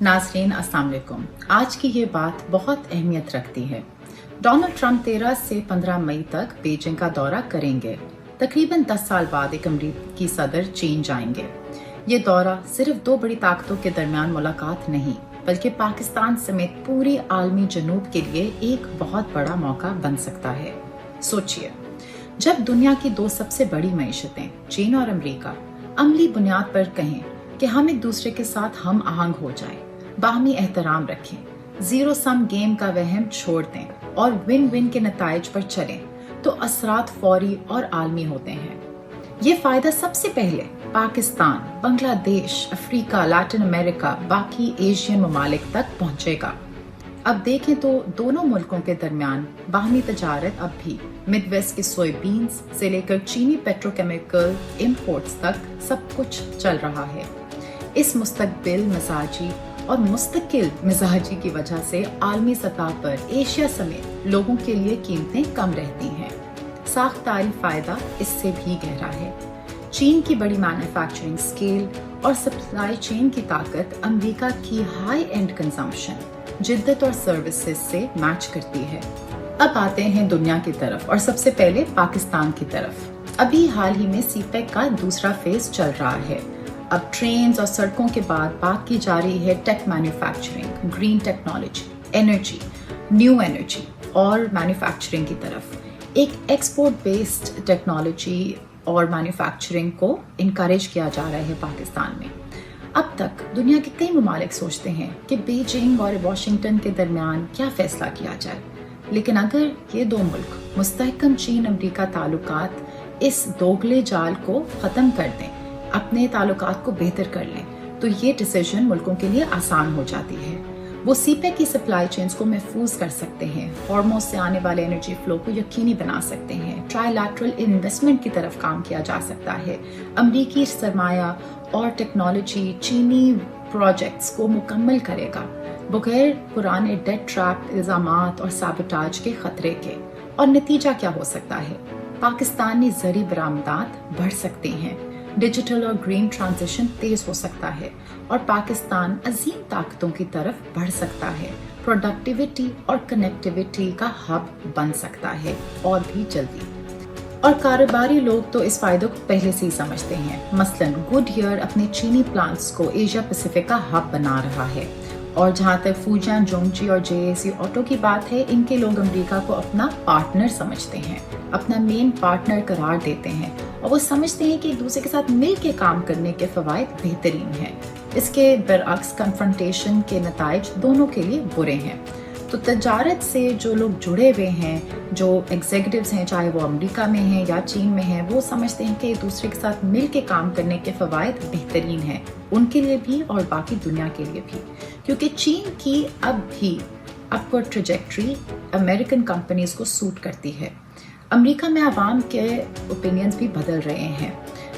नाज़रीन अस्सलाम वालेकुम। आज की ये बात बहुत अहमियत रखती है। डोनाल्ड ट्रंप 13 से 15 मई तक बीजिंग का दौरा करेंगे। तकरीबन 10 साल बाद एक अमरीकी सदर चीन जाएंगे। ये दौरा सिर्फ दो बड़ी ताकतों के दरमियान मुलाकात नहीं, बल्कि पाकिस्तान समेत पूरी आलमी जनूब के लिए एक बहुत बड़ा मौका बन सकता है। सोचिए, जब दुनिया की दो सबसे बड़ी मईशतें चीन और अमरीका अमली बुनियाद पर कहें कि हम एक दूसरे के साथ हम आहंग हो जाएं, बाहमी एहतराम रखें, जीरो सम गेम का वहम छोड़ दें और विन विन के नताइज पर चलें, तो असरात फौरी और आलमी होते हैं। ये फायदा सबसे पहले Pakistan, Bangladesh, Africa, Latin America, बाकी एशियन ममालिक तक पहुंचेगा। अब देखें तो दोनों मुल्कों के दरमियान बाहमी तजारत अब भी मिडवेस्ट की सोयाबीन्स से लेकर चीनी पेट्रोकेमिकल इंपोर्ट्स तक सब कुछ चल रहा है। इस मुस्तकबिल मिजाजी और मुस्तकिल मिजाजी की वजह से आलमी सतह पर एशिया समेत लोगों के लिए कीमतें कम रहती हैं। साख्तारी फायदा इससे भी गहरा है। चीन की बड़ी मैन्युफैक्चरिंग स्केल और सप्लाई चेन की ताकत अमेरिका की हाई एंड कंजम्पशन, जिद्दत और सर्विसेज से मैच करती है। अब आते हैं दुनिया की तरफ और सबसे पहले पाकिस्तान की तरफ। अभी हाल ही में सीपेक का दूसरा फेज चल रहा है। अब ट्रेन्स और सड़कों के बाद बात की जा रही है tech manufacturing, green technology, energy, new energy और मैन्युफैक्चरिंग की तरफ। एक एक्सपोर्ट बेस्ड टेक्नोलॉजी और मैन्युफैक्चरिंग को इनकरेज किया जा रहा है पाकिस्तान में। अब तक दुनिया के कई ममालिक सोचते हैं कि बीजिंग और वाशिंगटन के दरमियान क्या फैसला किया जाए, लेकिन अगर ये दो मुल्क मुस्तहकम चीन अमरीका ताल्लुकात इस दोगले जाल को ख़त्म कर दें, अपने ताल्लुकात को बेहतर कर लें, तो ये डिसीजन मुल्कों के लिए आसान हो जाती है। वो सीपेक की सप्लाई चेन्स को महफूज कर सकते हैं, हॉर्मोज से आने वाले एनर्जी फ्लो को यकीनी बना सकते हैं, ट्राइलैटरल इन्वेस्टमेंट की तरफ काम किया जा सकता है। अमरीकी सरमाया और टेक्नोलॉजी चीनी प्रोजेक्ट्स को मुकम्मल करेगा, बगैर पुराने डेट ट्रैप इल्जामात और साबोटाज के खतरे के। और नतीजा क्या हो सकता है? पाकिस्तानी ज़री बरामदात बढ़ सकती हैं, डिजिटल और ग्रीन ट्रांजिशन तेज हो सकता है और पाकिस्तान अजीम ताकतों की तरफ बढ़ सकता है, प्रोडक्टिविटी और कनेक्टिविटी का हब बन सकता है और भी जल्दी। और कारोबारी लोग तो इस फायदे को पहले से ही समझते हैं। मसलन गुडईयर अपने चीनी प्लांट्स को एशिया पैसिफिक का हब बना रहा है। और जहां तक फूजियान, जोंगजी और जेएसी ऑटो की बात है, इनके लोग अमेरिका को अपना पार्टनर समझते हैं, अपना मेन पार्टनर करार देते हैं और वो समझते हैं कि एक दूसरे के साथ मिल के काम करने के फवायद बेहतरीन हैं। इसके बरअक्स कन्फ्रंटेशन के नताइज दोनों के लिए बुरे हैं। तो तजारत से जो लोग जुड़े हुए हैं, जो एग्जीक्यूटिव्स हैं, चाहे वो अमेरिका में हैं या चीन में हैं, वो समझते हैं कि एक दूसरे के साथ मिल के काम करने के फवायद बेहतरीन हैं, उनके लिए भी और बाकी दुनिया के लिए भी। क्योंकि चीन की अब भी अपवर्ड ट्रैजेक्टरी अमेरिकन कंपनीज को सूट करती है। अमेरिका में आवाम के ओपिनियंस भी बदल रहे हैं।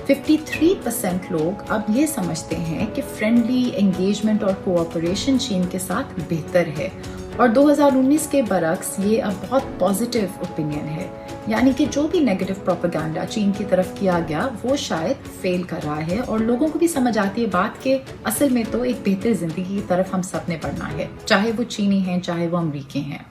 53% लोग अब ये समझते हैं कि फ्रेंडली एंगेजमेंट और कोऑपरेशन चीन के साथ बेहतर है और 2019 के बरक्स ये अब बहुत पॉजिटिव ओपिनियन है। यानी कि जो भी नेगेटिव प्रोपेगेंडा चीन की तरफ किया गया वो शायद फेल कर रहा है और लोगों को भी समझ आती है बात के असल में तो एक बेहतर जिंदगी की तरफ हम सब ने बढ़ना है, चाहे वो चीनी हैं चाहे वो अमरीकी हैं।